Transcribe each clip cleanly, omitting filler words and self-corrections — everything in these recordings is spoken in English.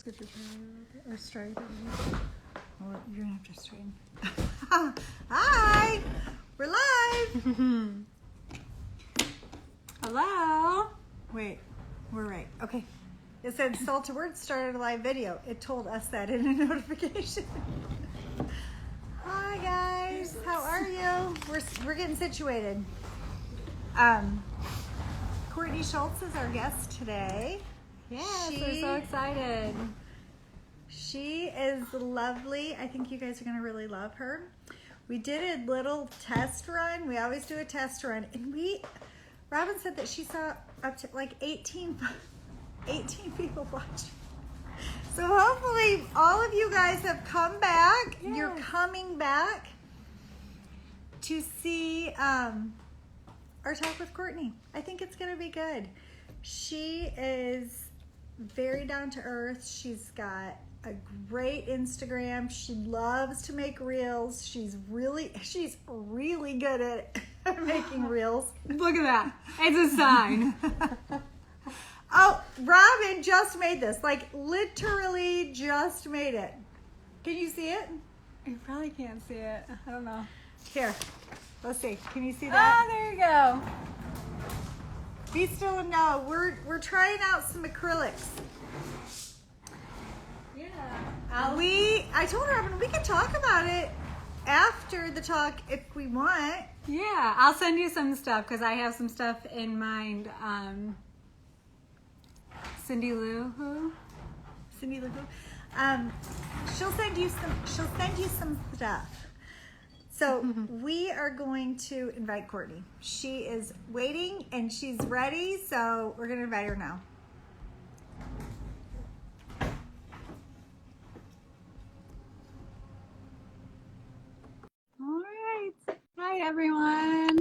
Get your hair or straight. Well, you're gonna have to straighten. Hi, we're live. Hello. Wait, we're right. Okay. It said Salt to Word started a live video. It told us that in a notification. Hi guys, how are you? We're getting situated. Courtney Schultz is our guest today. Yes, we're so excited. She is lovely. I think you guys are going to really love her. We did a little test run. We always do a test run. And Robin said that she saw up to like 18 people watching. So hopefully all of you guys have come back. Yes. You're coming back to see our talk with Courtney. I think it's going to be good. She is very down to earth. She's got a great Instagram. She loves to make reels. She's really good at making reels. Look at that. It's a sign. Oh, Robin just made this. Like literally just made it. Can you see it? You probably can't see it. I don't know. Here. Let's see. Can you see that? Oh, there you go. Be still and know. We're trying out some acrylics. Yeah. I told Robin we could talk about it after the talk if we want. Yeah, I'll send you some stuff because I have some stuff in mind. Cindy Lou, who? Cindy Lou, who? She'll send you some stuff. So we are going to invite Courtney. She is waiting and she's ready, so we're going to invite her now. All right. Hi, everyone.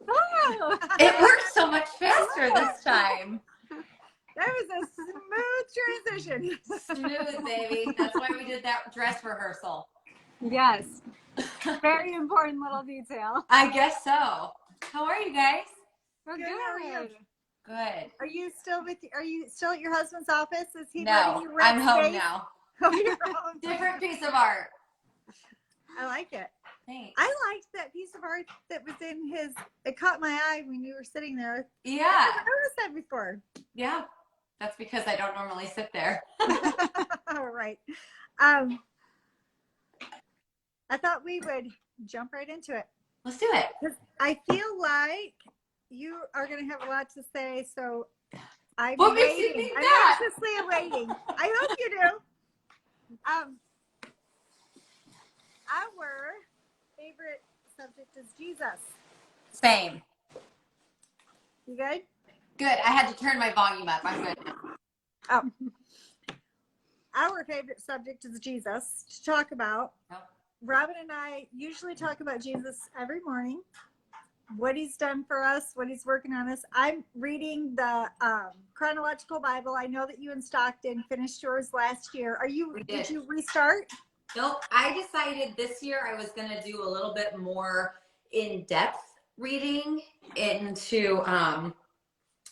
Oh. It worked so much faster this time. That was a smooth transition. Smooth, baby. That's why we did that dress rehearsal. Yes. Very important little detail. I guess so. How are you guys? We're Good. How are you? Good. Are you still at your husband's office? Is he No, letting you rent I'm home space? now. Oh, you're home. Different piece of art. I like it. Thanks. I liked that piece of art that was in his. It caught my eye when you were sitting there. Yeah. I never noticed that before. Yeah. That's because I don't normally sit there. All right. I thought we would jump right into it. Let's do it. I feel like you are going to have a lot to say, so I'm What makes you waiting. think I'm that? anxiously awaiting. I hope you do. Our favorite subject is Jesus. Same. You good? Good. I had to turn my volume up. I'm good now. Oh. Our favorite subject is Jesus to talk about. Oh. Robin and I usually talk about Jesus every morning, what he's done for us, what he's working on us. I'm reading the Chronological Bible. I know that you and Stockton finished yours last year. Did you restart? Nope. I decided this year I was going to do a little bit more in-depth reading into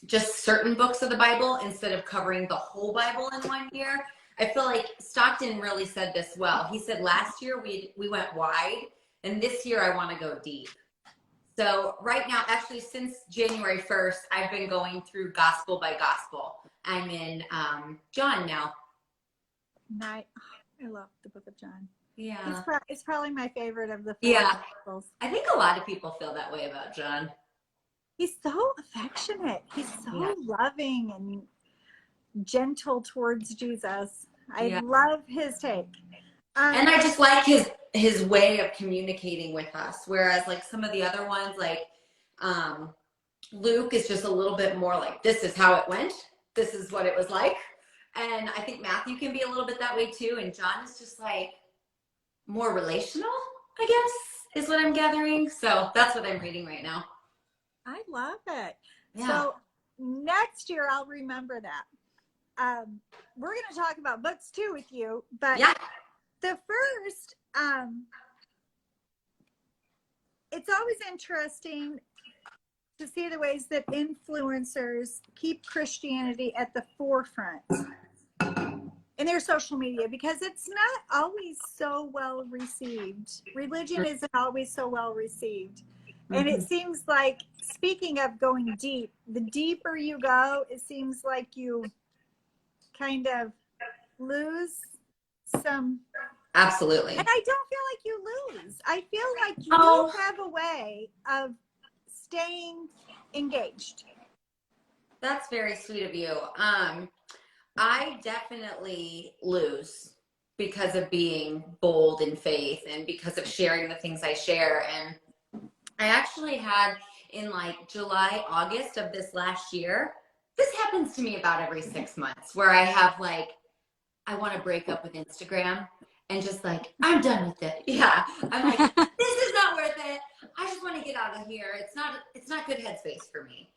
just certain books of the Bible instead of covering the whole Bible in one year. I feel like Stockton really said this well. He said last year we went wide, and this year I want to go deep. So right now, actually since January 1st, I've been going through gospel by gospel. I'm in John now. I love the book of John. Yeah. It's probably my favorite of the four Gospels. I think a lot of people feel that way about John. He's so affectionate. He's so loving and gentle towards Jesus. I love his take. And I just like his way of communicating with us. Whereas like some of the other ones, like Luke is just a little bit more like, this is how it went. This is what it was like. And I think Matthew can be a little bit that way too. And John is just like more relational, I guess, is what I'm gathering. So that's what I'm reading right now. I love it. Yeah. So next year I'll remember that. We're going to talk about books too with you, but the first, it's always interesting to see the ways that influencers keep Christianity at the forefront. in their social media, because it's not always so well received. Religion isn't always so well received. And it seems like, speaking of going deep, the deeper you go, it seems like you kind of lose some. Absolutely. And I don't feel like you lose. I feel like you Oh, have a way of staying engaged. that's very sweet of you. I definitely lose because of being bold in faith and because of sharing the things I share. And I actually had in like July, August of this last year, this happens to me about every 6 months where I have like, I want to break up with Instagram and just like, I'm done with it. Yeah. I'm like, this is not worth it. I just want to get out of here. It's not good headspace for me.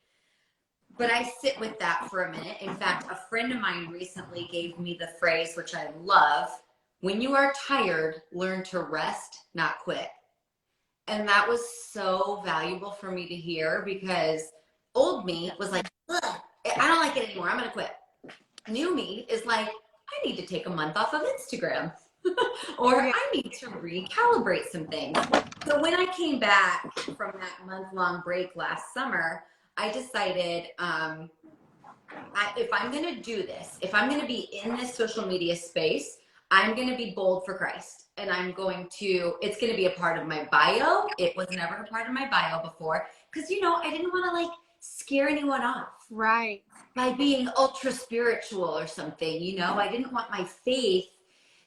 But I sit with that for a minute. In fact, a friend of mine recently gave me the phrase, which I love: when you are tired, learn to rest, not quit. And that was so valuable for me to hear, because old me was like, ugh, I don't like it anymore. I'm going to quit. New me is like, I need to take a month off of Instagram or I need to recalibrate some things. So when I came back from that month-long break last summer, I decided if I'm going to do this, if I'm going to be in this social media space, I'm going to be bold for Christ. And it's going to be a part of my bio. It was never a part of my bio before because, I didn't want to like scare anyone off. Right. By being ultra spiritual or something, I didn't want my faith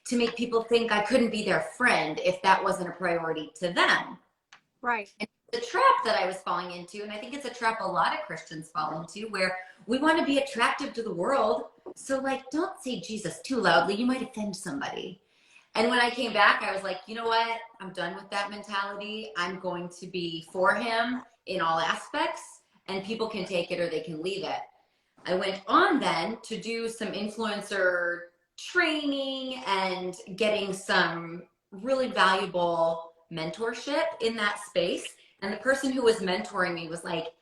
to make people think I couldn't be their friend if that wasn't a priority to them. Right. And the trap that I was falling into, and I think it's a trap a lot of Christians fall into, where we want to be attractive to the world. So like, don't say Jesus too loudly. You might offend somebody. And when I came back, I was like, you know what? I'm done with that mentality. I'm going to be for him in all aspects, and people can take it or they can leave it. I went on then to do some influencer training and getting some really valuable mentorship in that space. And the person who was mentoring me was like,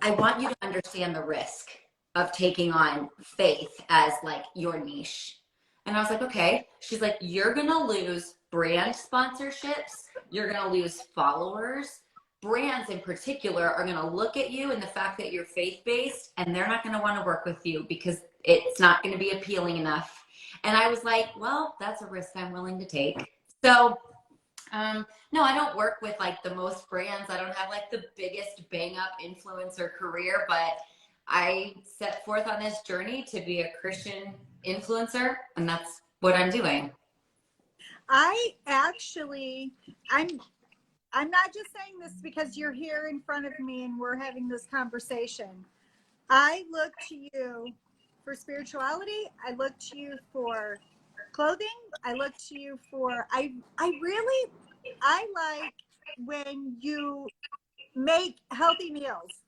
I want you to understand the risk of taking on faith as like your niche. And I was like, okay. She's like, you're going to lose brand sponsorships. You're going to lose followers. Brands in particular are going to look at you and the fact that you're faith-based, and they're not going to want to work with you because it's not going to be appealing enough. And I was like, well, that's a risk I'm willing to take. So no, I don't work with like the most brands. I don't have like the biggest bang up influencer career, but I set forth on this journey to be a Christian influencer, and that's what I'm doing. I'm not just saying this because you're here in front of me and we're having this conversation. I look to you for spirituality. I look to you for clothing. I look to you for, I like when you make healthy meals.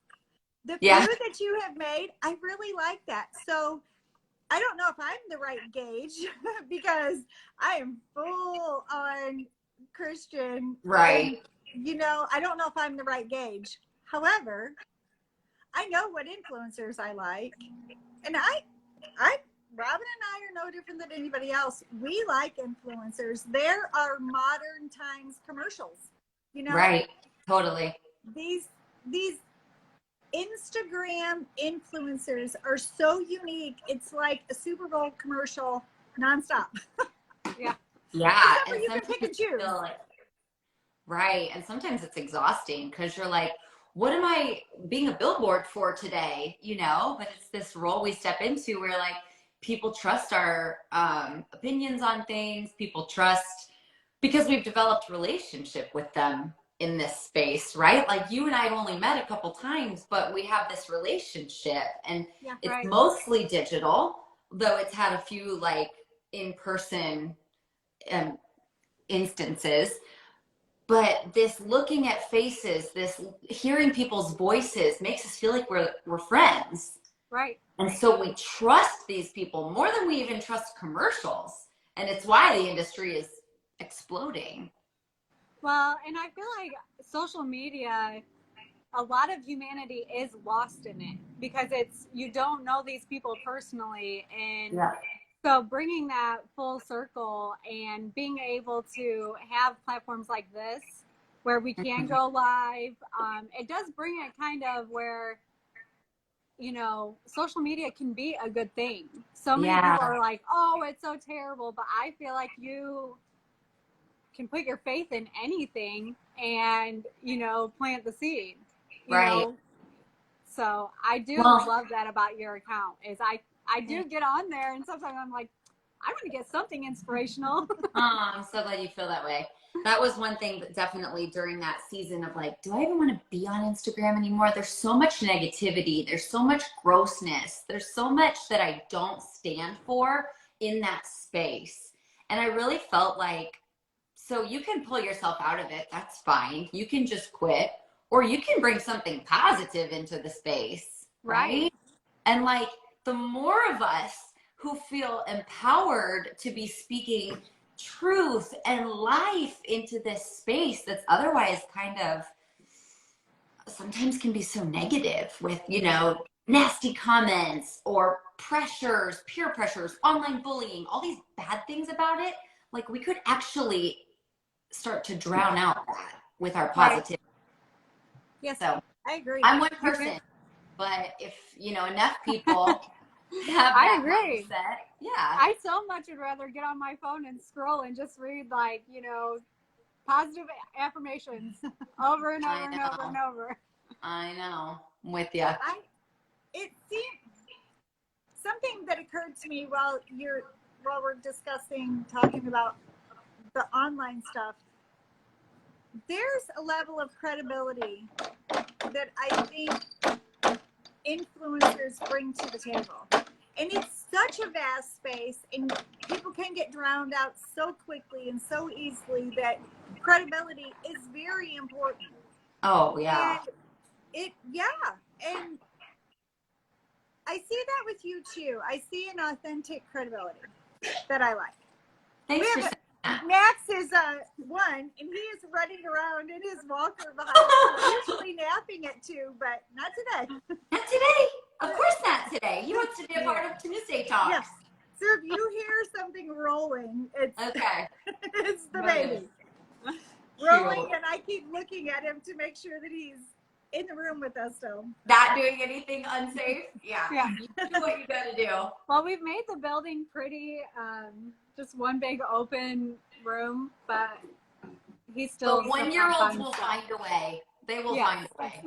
The food that you have made, I really like that. So I don't know if I'm the right gauge because I am full on Christian. Right. And, I don't know if I'm the right gauge. However, I know what influencers I like. And Robin and I are no different than anybody else. We like influencers. There are modern times commercials, Right. Totally. These Instagram influencers are so unique. It's like a Super Bowl commercial nonstop. Yeah. And you can pick and choose. Right. And sometimes it's exhausting because you're like, what am I being a billboard for today? But it's this role we step into where like people trust our opinions on things. People trust because we've developed relationship with them in this space, right? Like you and I have only met a couple times, but we have this relationship, and it's mostly digital, though it's had a few like in-person instances. But this looking at faces, this hearing people's voices makes us feel like we're friends. Right. And so we trust these people more than we even trust commercials. And it's why the industry is exploding. Well, and I feel like social media, a lot of humanity is lost in it because you don't know these people personally. And So bringing that full circle and being able to have platforms like this where we can go live, it does bring it kind of where, social media can be a good thing. So many people are like, oh, it's so terrible, but I feel like you can put your faith in anything and, plant the seed, know. So I do love that about your account is I do get on there and sometimes I'm like, I want to get something inspirational. I'm so glad you feel that way. That was one thing that definitely during that season of like, do I even want to be on Instagram anymore? There's so much negativity. There's so much grossness. There's so much that I don't stand for in that space. And I really felt like, so you can pull yourself out of it. That's fine. You can just quit, or you can bring something positive into the space. Right? And like the more of us who feel empowered to be speaking truth and life into this space that's otherwise kind of sometimes can be so negative with, nasty comments or pressures, peer pressures, online bullying, all these bad things about it. Like we could actually start to drown out that with our positivity. Yes, so I agree. I'm one person, but if, enough people have I that agree. mindset, I so much would rather get on my phone and scroll and just read like, positive affirmations over and over and over and over. I know. I'm with you. It seems something that occurred to me while we're talking about the online stuff. There's a level of credibility that I think influencers bring to the table. And it's such a vast space, and people can get drowned out so quickly and so easily that credibility is very important. Oh, yeah. And I see that with you too. I see an authentic credibility that I like. Thanks for saying that. Max is one, and he is running around in his walker behind me, usually napping at 2, but not today. Not today. Of course not today. He wants to be a part of Tuesday Talks. Yes. So if you hear something rolling, it's okay. It's the baby rolling, and I keep looking at him to make sure that he's in the room with us still. Not doing anything unsafe? Yeah. You do what you gotta do. Well, we've made the building pretty, just one big open room, but he's still. But 1-year-olds will find a way. They will find a way.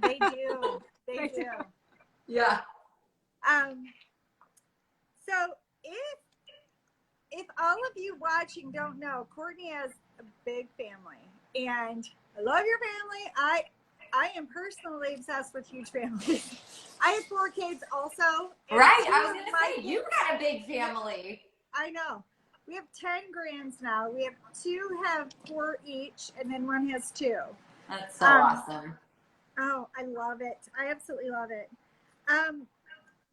They do. They do. Yeah. So if all of you watching don't know, Courtney has a big family, and I love your family. I am personally obsessed with huge families. I have 4 kids also. Right. I was going to say, you got a big family. I know. We have 10 grands now. We have 2 have 4 each, and then 1 has 2. That's so awesome. Oh, I love it. I absolutely love it.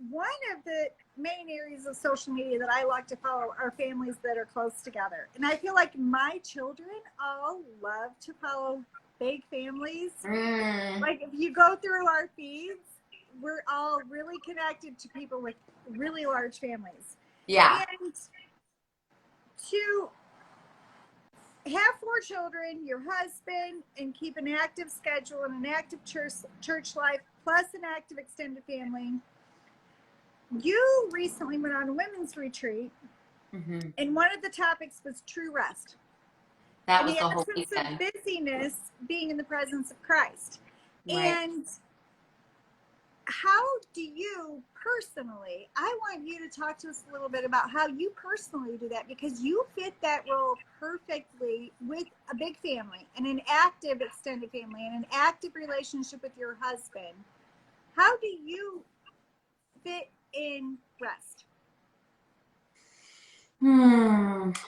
One of the main areas of social media that I like to follow are families that are close together. And I feel like my children all love to follow big families. Like if you go through our feeds, we're all really connected to people with really large families. Yeah. And to have 4 children, your husband, and keep an active schedule and an active church life, plus an active extended family. You recently went on a women's retreat, and one of the topics was true rest. That was the whole weekend. Of busyness being in the presence of Christ. Right. And how do you personally, I want you to talk to us a little bit about how you personally do that, because you fit that role perfectly with a big family and an active extended family and an active relationship with your husband. How do you fit in rest?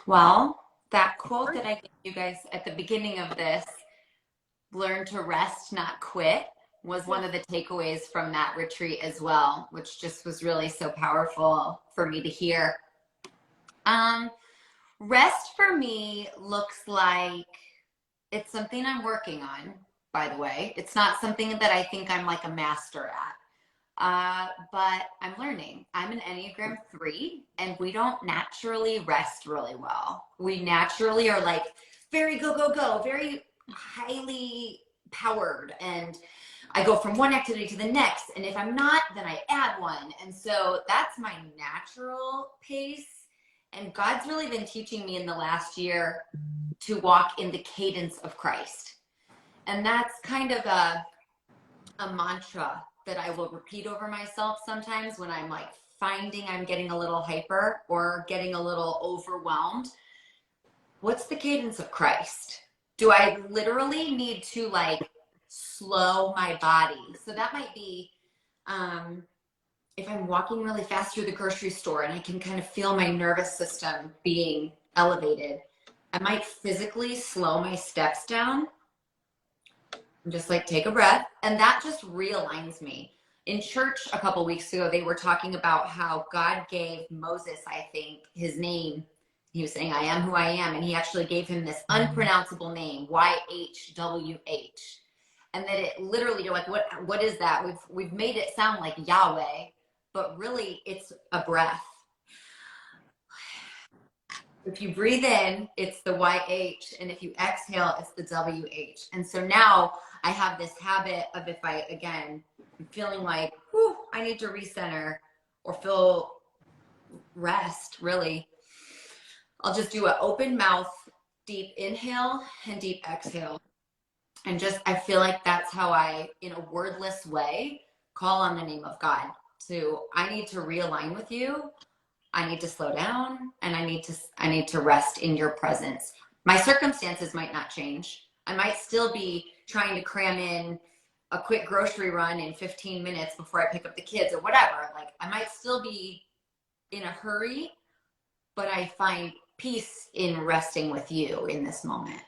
Well, that quote that I gave you guys at the beginning of this, learn to rest, not quit, was one of the takeaways from that retreat as well, which just was really so powerful for me to hear. Rest for me looks like it's something I'm working on, by the way. It's not something that I think I'm like a master at. but I'm learning. I'm an Enneagram 3, and we don't naturally rest really well. We naturally are like very go, go, go, very highly powered. And I go from one activity to the next. And if I'm not, then I add one. And so that's my natural pace. And God's really been teaching me in the last year to walk in the cadence of Christ. And that's kind of a mantra that I will repeat over myself sometimes when I'm like finding I'm getting a little hyper or getting a little overwhelmed. What's the cadence of Christ? Do I literally need to like slow my body? So that might be if I'm walking really fast through the grocery store and I can kind of feel my nervous system being elevated, I might physically slow my steps down and just like take a breath. And that just realigns me. In church a couple weeks ago, they were talking about how God gave Moses, I think, his name. He was saying, I am who I am. And he actually gave him this unpronounceable name, YHWH. And that it literally, you're like, what is that? We've made it sound like Yahweh, but really it's a breath. If you breathe in, it's the YH, and if you exhale, it's the WH. And so now I have this habit of if I, again, I'm feeling like, whew, I need to recenter or feel rest, really, I'll just do an open mouth, deep inhale and deep exhale. And just, I feel like that's how I, in a wordless way, call on the name of God. So I need to realign with you. I need to slow down, and I need to rest in your presence. My circumstances might not change. I might still be trying to cram in a quick grocery run in 15 minutes before I pick up the kids or whatever. Like I might still be in a hurry, but I find peace in resting with you in this moment.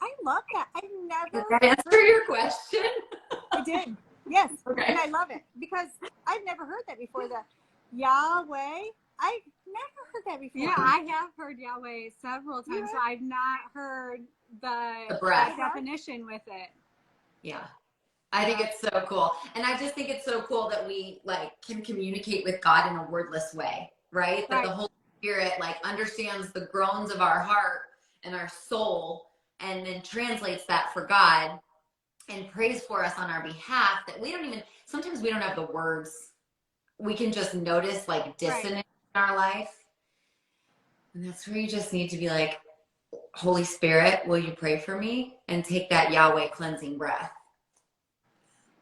I love that. I've never. Did that answer your question? I did. Yes. Okay. And I love it because I've never heard that before. The Yahweh. I've never heard that before. Yeah, I have heard Yahweh several times, so I've not heard the breath definition with it. Yeah. I think it's so cool. And I just think it's so cool that we like can communicate with God in a wordless way, right? That the Holy Spirit like understands the groans of our heart and our soul and then translates that for God and prays for us on our behalf, that we don't even, sometimes we don't have the words. We can just notice like dissonance in our life. And that's where you just need to be like, Holy Spirit, will you pray for me? And take that Yahweh cleansing breath.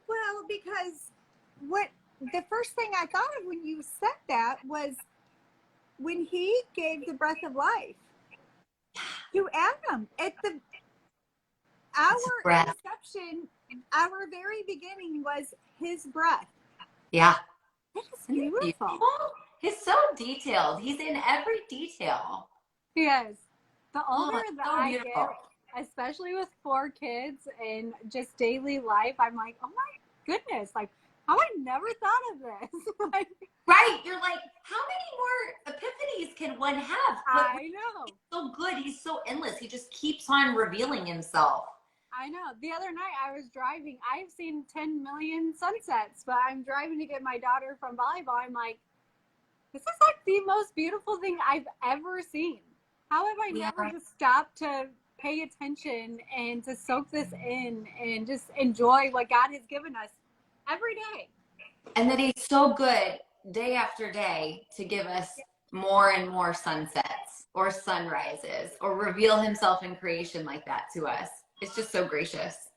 Well, because what the first thing I thought of when you said that was when he gave the breath of life to Adam at our inception, our very beginning was his breath. Yeah. That is beautiful. He's so detailed. He's in every detail. He is. The older that so I beautiful. get, especially with 4 kids and just daily life, I'm like, oh my goodness, like, how I never thought of this. Like, right. You're like, how many more epiphanies can one have? But I know. He's so good. He's so endless. He just keeps on revealing himself. I know. The other night I was driving. I've seen 10 million sunsets, but I'm driving to get my daughter from volleyball. I'm like, this is like the most beautiful thing I've ever seen. How have I never just stopped to pay attention and to soak this in and just enjoy what God has given us every day? And that he's so good day after day to give us more and more sunsets or sunrises or reveal himself in creation like that to us. It's just so gracious.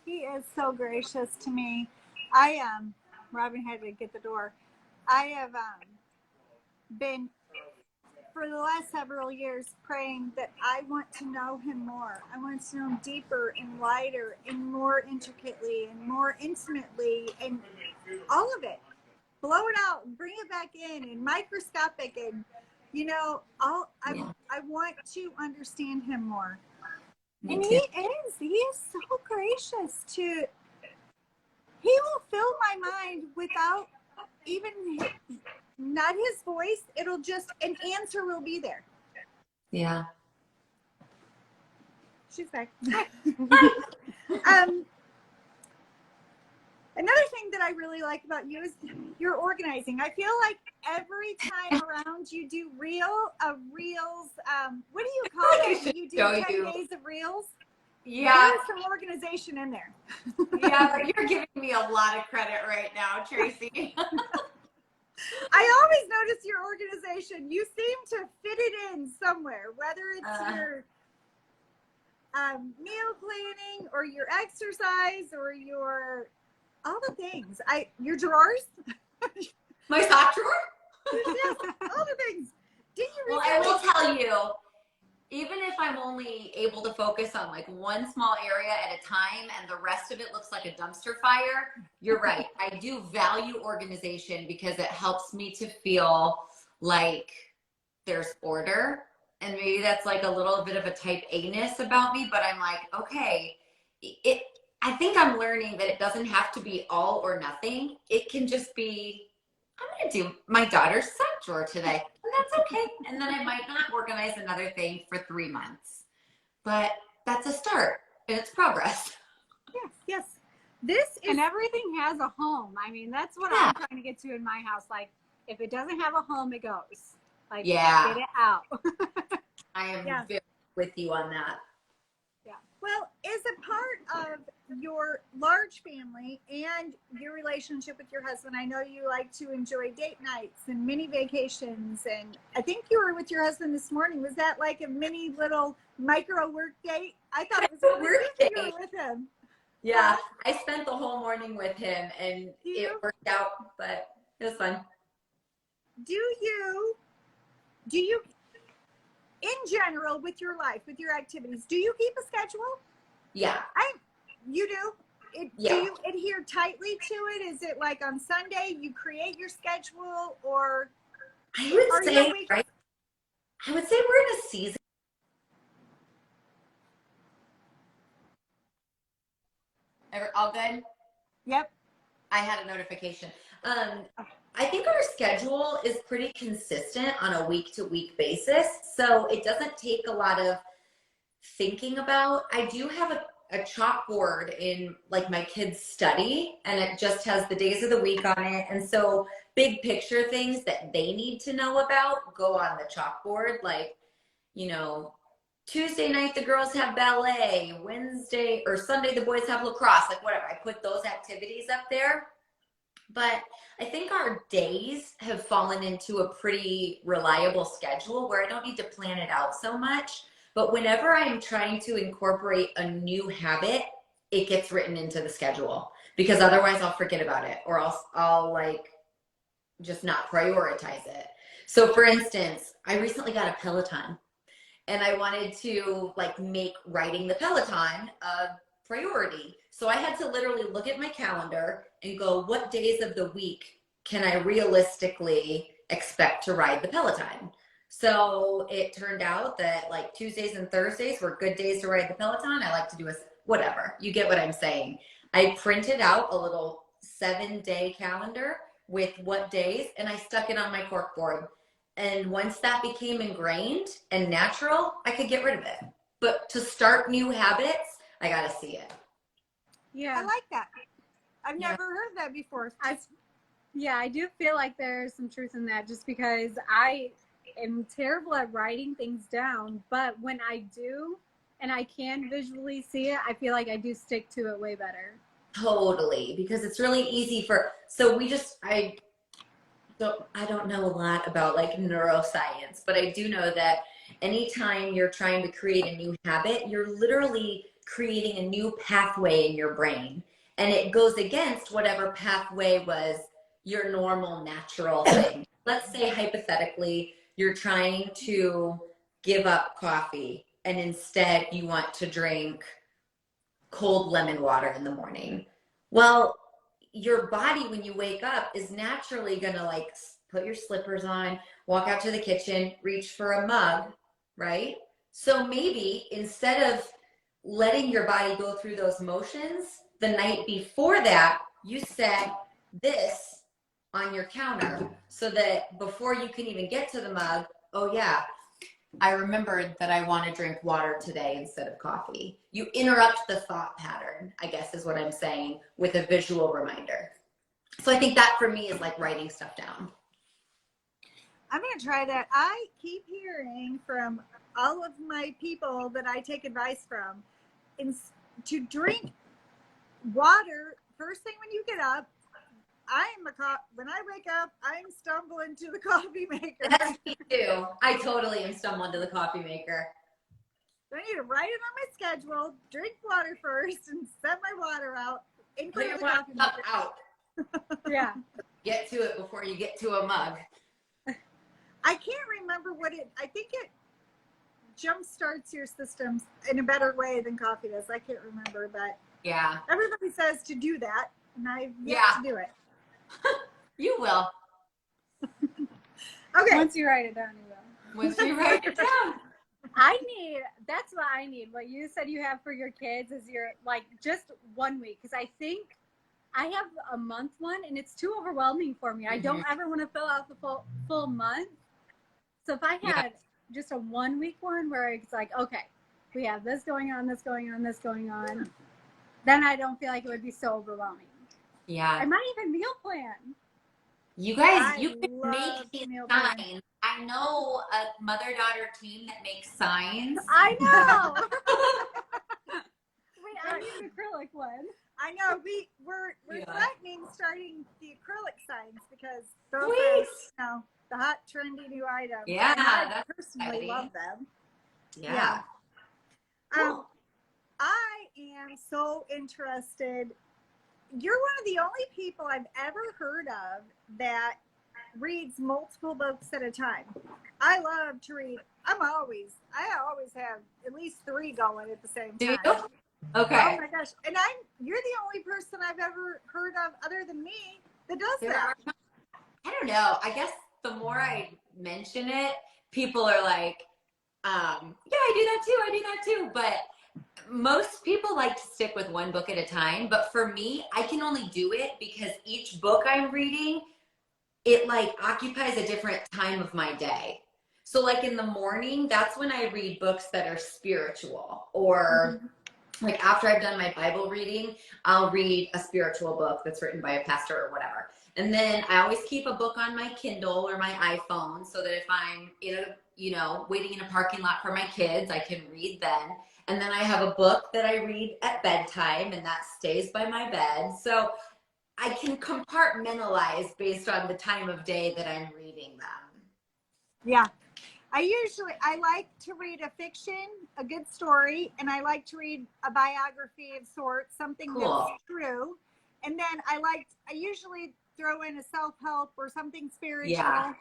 He is so gracious to me. Robin had to get the door. I have been, for the last several years, praying that I want to know him more. I want to know him deeper and wider and more intricately and more intimately and all of it. Blow it out, bring it back in, and microscopic, and I want to understand him more. And he is so gracious he will fill my mind without even, not his voice, it'll just, an answer will be there. Yeah. She's back. Another thing that I really like about you is your organizing. I feel like every time around you do reels, what do you call I it? should You do show 10 you. days of reels. Yeah. There's some organization in there. Yeah, but you're giving me a lot of credit right now, Tracy. I always notice your organization. You seem to fit it in somewhere, whether it's your meal planning or your exercise or your all the things. Your drawers. My sock drawer? Yes, all the things. Did you Well, I will tell you, even if I'm only able to focus on like one small area at a time and the rest of it looks like a dumpster fire, you're right. I do value organization because it helps me to feel like there's order. And maybe that's like a little bit of a type A-ness about me, but I'm like, okay, I think I'm learning that it doesn't have to be all or nothing. It can just be, I'm going to do my daughter's sock drawer today, and that's okay. And then I might not organize another thing for 3 months, but that's a start and it's progress. Yes, yes. This is, and everything has a home. I mean, that's what I'm trying to get to in my house. Like, if it doesn't have a home, it goes. Like, get it out. I am very with you on that. Yeah. Well, as a part of your large family and your relationship with your husband, I know you like to enjoy date nights and mini vacations. And I think you were with your husband this morning. Was that like a mini little micro work date? I thought it was a work date. You were with him. Yeah, I spent the whole morning with him and it worked out, but it was fun. Do you, in general, with your life, with your activities, do you keep a schedule? Yeah. You do? Do you adhere tightly to it? Is it like on Sunday you create your schedule, or I would say we're in a season. All good? Yep. I had a notification. I think our schedule is pretty consistent on a week-to-week basis, so it doesn't take a lot of thinking about. I do have a chalkboard in like my kids' study, and it just has the days of the week on it, and so big picture things that they need to know about go on the chalkboard, like, you know, Tuesday night the girls have ballet, Wednesday or Sunday the boys have lacrosse, like whatever. I put those activities up there. But I think our days have fallen into a pretty reliable schedule where I don't need to plan it out so much. But whenever I'm trying to incorporate a new habit, it gets written into the schedule because otherwise I'll forget about it or I'll like just not prioritize it. So for instance, I recently got a Peloton and I wanted to like make riding the Peloton a priority. So I had to literally look at my calendar and go, what days of the week can I realistically expect to ride the Peloton? So it turned out that like Tuesdays and Thursdays were good days to ride the Peloton. I like to do whatever. You get what I'm saying. I printed out a little 7-day calendar with what days, and I stuck it on my corkboard. And once that became ingrained and natural, I could get rid of it. But to start new habits, I got to see it. Yeah. I like that. I've never heard that before. I do feel like there's some truth in that just because I am terrible at writing things down. But when I do and I can visually see it, I feel like I do stick to it way better. Totally. Because it's really easy I don't know a lot about like neuroscience, but I do know that anytime you're trying to create a new habit, you're literally creating a new pathway in your brain. And it goes against whatever pathway was your normal, natural thing. Let's say hypothetically, you're trying to give up coffee and instead you want to drink cold lemon water in the morning. Well, your body when you wake up is naturally going to like put your slippers on, walk out to the kitchen, reach for a mug, right? So maybe instead of letting your body go through those motions, the night before that, you set this on your counter so that before you can even get to the mug, oh yeah, I remembered that I want to drink water today instead of coffee. You interrupt the thought pattern, I guess is what I'm saying, with a visual reminder. So I think that for me is like writing stuff down. I'm going to try that. I keep hearing from all of my people that I take advice from to drink water first thing when you get up. When I wake up, I'm stumbling to the coffee maker. That's me too. I totally am stumbling to the coffee maker. I need to write it on my schedule, drink water first, and set my water out in front of the coffee maker. Out. Yeah. Get to it before you get to a mug. I can't remember I think it jump starts your systems in a better way than coffee does. I can't remember, but yeah, everybody says to do that, and I've yet to do it. You will. Okay. Once you write it down, you will. Once you write it down. That's what I need. What you said you have for your kids is like just 1 week. Because I think I have a month one and it's too overwhelming for me. I don't ever want to fill out the full month. So if I had just a 1 week one where it's like, okay, we have this going on, this going on, this going on, then I don't feel like it would be so overwhelming. Yeah. I might even meal plan. You guys, you can love make meal signs. plan. I know a mother-daughter team that makes signs. I know. Wait, I need an acrylic one. I know we're threatening starting the acrylic signs because those are the hot trendy new items. Yeah, I personally love them. Yeah. Cool. I am so interested. You're one of the only people I've ever heard of that reads multiple books at a time. I love to read. I always have at least 3 going at the same time. Do you? Okay. Oh my gosh. And you're the only person I've ever heard of other than me that does that. I don't know. I guess the more I mention it, people are like, yeah, I do that too. But most people like to stick with 1 book at a time. But for me, I can only do it because each book I'm reading, it like occupies a different time of my day. So like in the morning, that's when I read books that are spiritual, or like after I've done my Bible reading, I'll read a spiritual book that's written by a pastor or whatever. And then I always keep a book on my Kindle or my iPhone so that if I'm waiting in a parking lot for my kids, I can read then. And then I have a book that I read at bedtime and that stays by my bed. So I can compartmentalize based on the time of day that I'm reading them. Yeah. I like to read a fiction, a good story, and I like to read a biography of sorts, something that's true. And then I usually throw in a self-help or something spiritual. Yeah.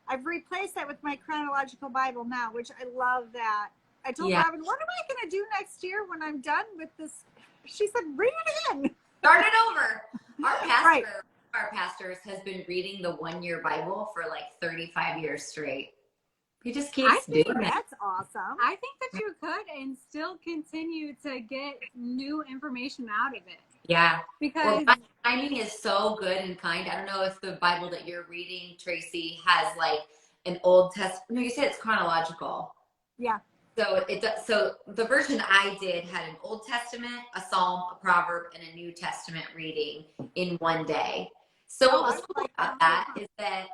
I've replaced that with my Chronological Bible now, which I love that. I told Robin, what am I going to do next year when I'm done with this? She said, read it again. Start it over. Our pastors has been reading the 1-year Bible for like 35 years straight. He just keeps doing it. That's awesome. I think that you could and still continue to get new information out of it. Yeah. Because timing is so good and kind. I don't know if the Bible that you're reading, Tracy, has like an Old Testament. No, you said it's chronological. Yeah. So so the version I did had an Old Testament, a Psalm, a Proverb, and a New Testament reading in one day. So what was cool about that is that,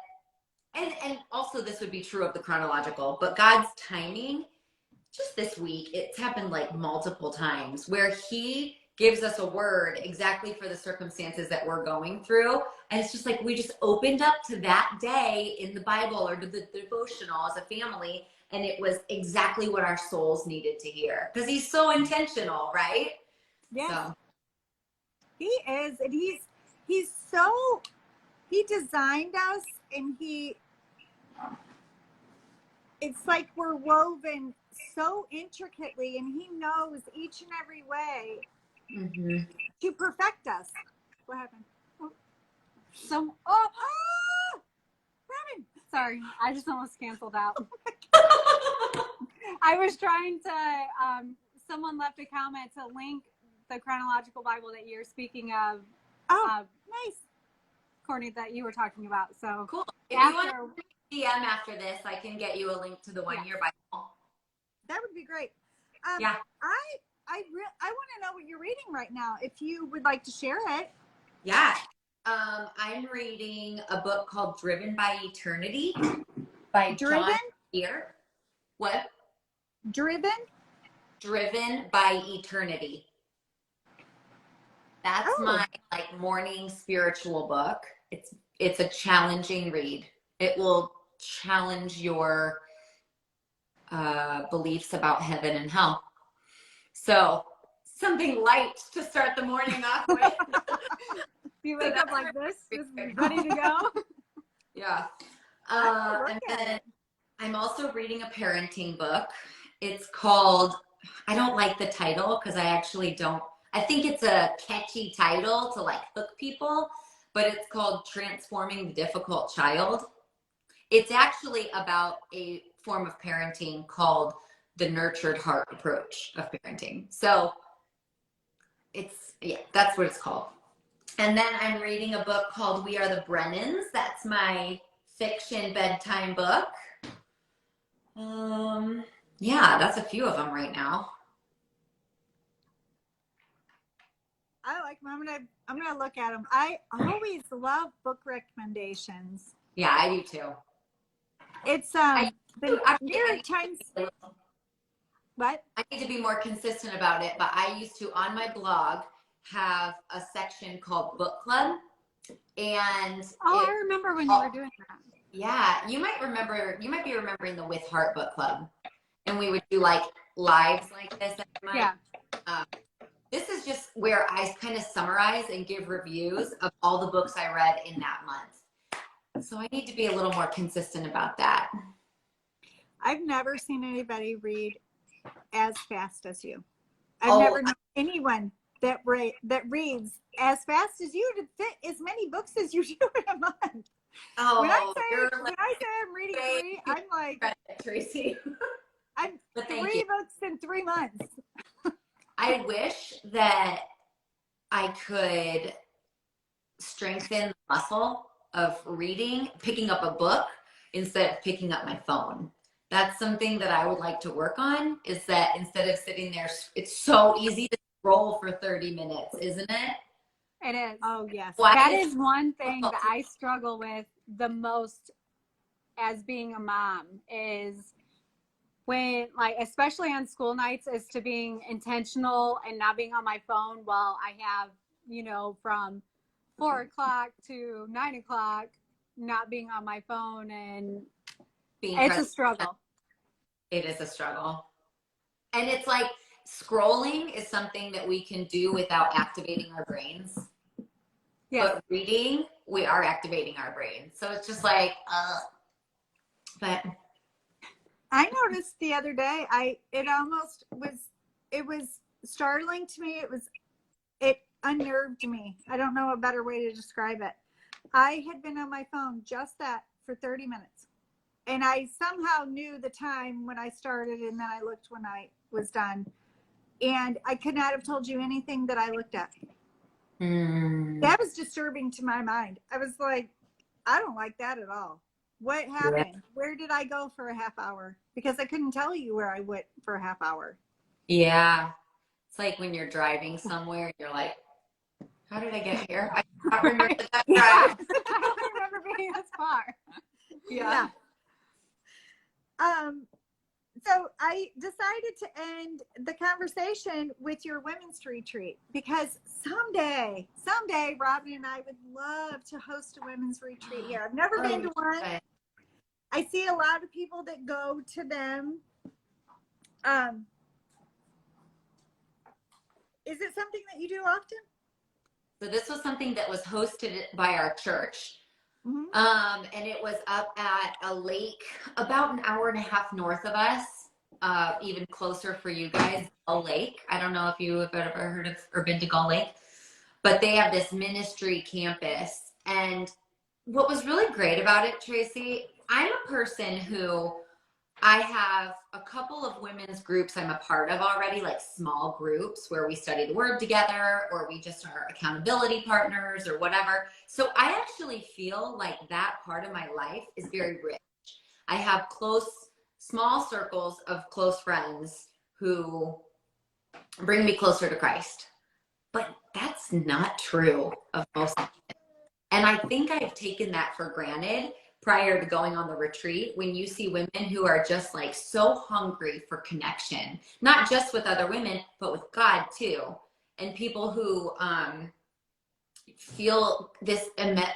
and also this would be true of the chronological, but God's timing, just this week, it's happened like multiple times where he gives us a word exactly for the circumstances that we're going through. And it's just like, we just opened up to that day in the Bible or the devotional as a family. And it was exactly what our souls needed to hear. Because he's so intentional, right? Yes. So. He is. And he designed us, and it's like we're woven so intricately, and he knows each and every way to perfect us. What happened? Robin! Sorry, I just almost canceled out. I was trying to, someone left a comment to link the Chronological Bible that you're speaking of. Nice. Courtney, that you were talking about. So cool. If DM after this. I can get you a link to the one-year Bible. That would be great. Yeah. I want to know what you're reading right now. If you would like to share it. Yeah. I'm reading a book called Driven by Eternity by John Deere. What? Driven by Eternity. That's my like morning spiritual book. It's a challenging read. It will challenge your beliefs about heaven and hell. So something light to start the morning off with. You wake up like this, just ready to go. Yeah. And then I'm also reading a parenting book. It's called, I don't like the title because I actually don't, I think it's a catchy title to like hook people, but it's called Transforming the Difficult Child. It's actually about a form of parenting called the nurtured heart approach of parenting. So that's what it's called. And then I'm reading a book called We Are the Brennans. That's my fiction bedtime book. Yeah, that's a few of them right now. I like them. I'm gonna look at them. I always love book recommendations. Yeah, I do too. It's the New York Times. What? I need to be more consistent about it, but I used to on my blog have a section called Book Club, and I remember when you were doing that. Yeah, you might be remembering the With Heart Book Club, and we would do like lives like this every month. Yeah. This is just where I kind of summarize and give reviews of all the books I read in that month. So I need to be a little more consistent about that. I've never seen anybody read as fast as you. I've never known anyone that reads as fast as you to fit as many books as you do in a month. When I say I'm reading 3, I'm like, Tracy. I'm 3 books in 3 months. I wish that I could strengthen the muscle of reading, picking up a book instead of picking up my phone. That's something that I would like to work on, is that instead of sitting there, it's so easy to scroll for 30 minutes, isn't it? It is. Oh, yes. That is one thing that I struggle with the most as being a mom, is when, like, especially on school nights, is to being intentional and not being on my phone while I have, from 4 o'clock to 9 o'clock, not being on my phone, and it's a struggle. It is a struggle. And it's like scrolling is something that we can do without activating our brains. Yes. But reading, we are activating our brains. So it's just like, but I noticed the other day, it was startling to me. It unnerved me. I don't know a better way to describe it. I had been on my phone just that for 30 minutes. And I somehow knew the time when I started, and then I looked when I was done. And I could not have told you anything that I looked at. That was disturbing to my mind. I was like, I don't like that at all. What happened? Yeah. Where did I go for a half hour? Because I couldn't tell you where I went for a half hour. Yeah. It's like when you're driving somewhere, you're like, how did I get here? I don't remember that drive. I don't remember being this far. Yeah. So I decided to end the conversation with your women's retreat, because someday, Robin and I would love to host a women's retreat here. I've never been to one. I see a lot of people that go to them. Is it something that you do often? So this was something that was hosted by our church. Mm-hmm. And it was up at a lake about an hour and a half north of us, even closer for you guys, Gull Lake. I don't know if you have ever heard of or been to Gull Lake, but they have this ministry campus. And what was really great about it, Tracy, I'm a person who I have a couple of women's groups I'm a part of already, like small groups where we study the word together, or we just are accountability partners or whatever. So I actually feel like that part of my life is very rich. I have small circles of close friends who bring me closer to Christ. But that's not true of most. And I think I've taken that for granted prior to going on the retreat. When you see women who are just like so hungry for connection, not just with other women, but with God too. And people who feel this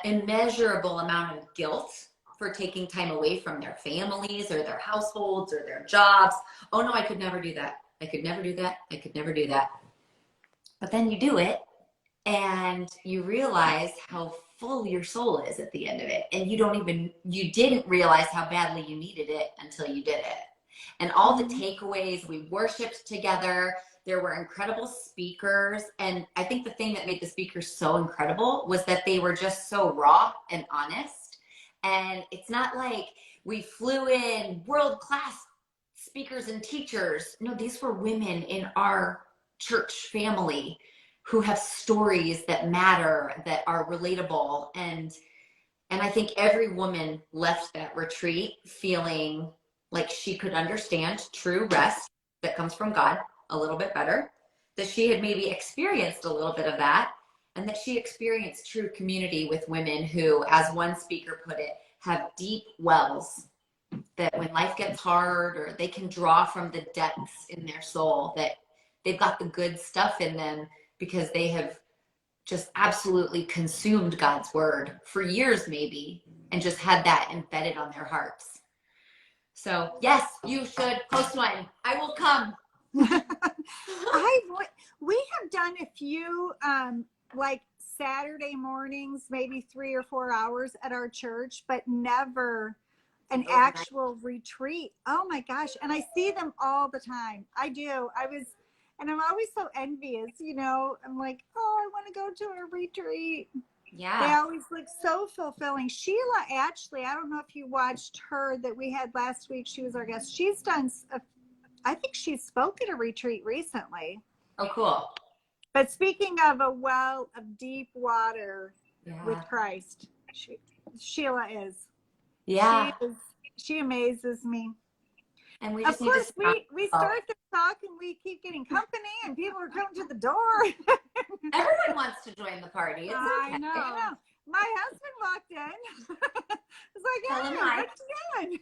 immeasurable amount of guilt for taking time away from their families or their households or their jobs. Oh no, I could never do that. I could never do that. I could never do that. But then you do it and you realize how full your soul is at the end of it. And you didn't realize how badly you needed it until you did it. And all the takeaways, we worshiped together. There were incredible speakers. And I think the thing that made the speakers so incredible was that they were just so raw and honest. And it's not like we flew in world-class speakers and teachers. No, these were women in our church family who have stories that matter, that are relatable. And I think every woman left that retreat feeling like she could understand true rest that comes from God a little bit better, that she had maybe experienced a little bit of that, and that she experienced true community with women who, as one speaker put it, have deep wells that when life gets hard, or they can draw from the depths in their soul, that they've got the good stuff in them because they have just absolutely consumed God's word for years maybe, and just had that embedded on their hearts. So yes, you should post one. I will come. We have done a few like Saturday mornings, maybe 3 or 4 hours at our church, but never an actual retreat. Oh my gosh. And I see them all the time. I do. And I'm always so envious, you know. I'm like, oh, I want to go to a retreat. Yeah. They always look so fulfilling. Sheila, actually, I don't know if you watched her that we had last week. She was our guest. She's done, I think she spoke at a retreat recently. Oh, cool. But speaking of a well of deep water with Christ, Sheila is. Yeah. She amazes me. And we of just course, need to we start the talk and we keep getting company and people are coming to the door. Everyone wants to join the party. It's okay. I know. My husband walked in. It's like, Tell him hey, hi. what you doing?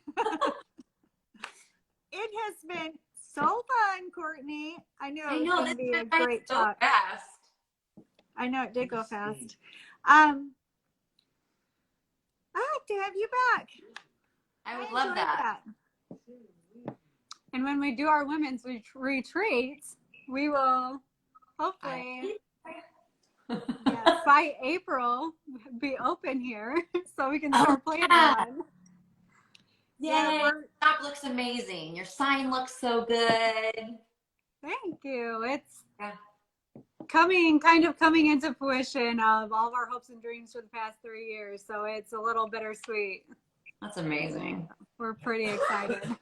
It has been so fun, Courtney. I know it was going to be a great talk. Fast. I know it did go fast. I hope to have you back. I would love that. And when we do our women's retreats, we will hopefully by April be open here so we can start planning one. Yeah, your shop looks amazing. Your sign looks so good. Thank you. It's coming into fruition of all of our hopes and dreams for the past 3 years. So it's a little bittersweet. That's amazing. We're pretty excited.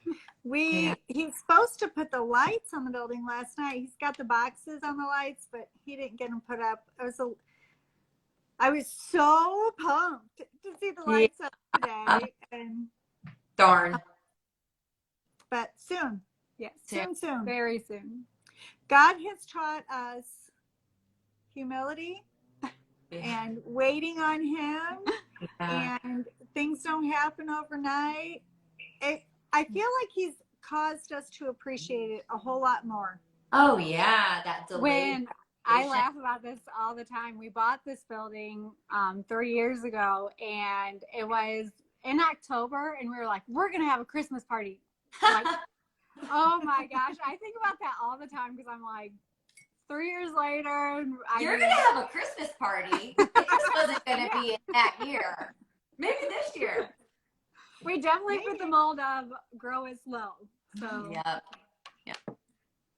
He's supposed to put the lights on the building last night. He's got the boxes on the lights, but he didn't get them put up. I was so pumped to see the lights up today. And darn. But soon. Yes. Soon. Very soon. God has taught us humility and waiting on him. And things don't happen overnight. I feel like he's caused us to appreciate it a whole lot more. Oh yeah, that delay. I laugh about this all the time. We bought this building 3 years ago, and it was in October, and we were like, we're gonna have a Christmas party. Like, oh my gosh, I think about that all the time because I'm like, 3 years later, you're gonna have a Christmas party. It just wasn't gonna be in that year. Maybe this year. We definitely fit the mold of grow it slow. So yeah.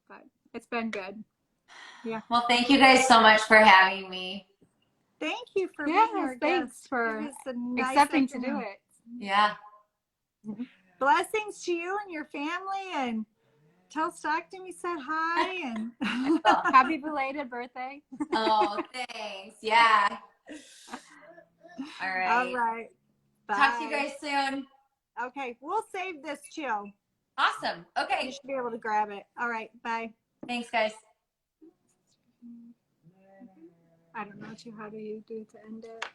But it's been good. Yeah. Well, thank you guys so much for having me. Thank you for being our thanks guest. for It was a nice accepting afternoon. to do it. Yeah. Blessings to you and your family, and tell Stockton we said hi. And happy belated birthday. Oh, thanks. Yeah. All right. All right. Bye. Talk to you guys soon. Okay, we'll save this chill. Awesome. Okay. You should be able to grab it. All right, bye. Thanks, guys. I don't know how do you do to end it,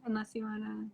unless you want to.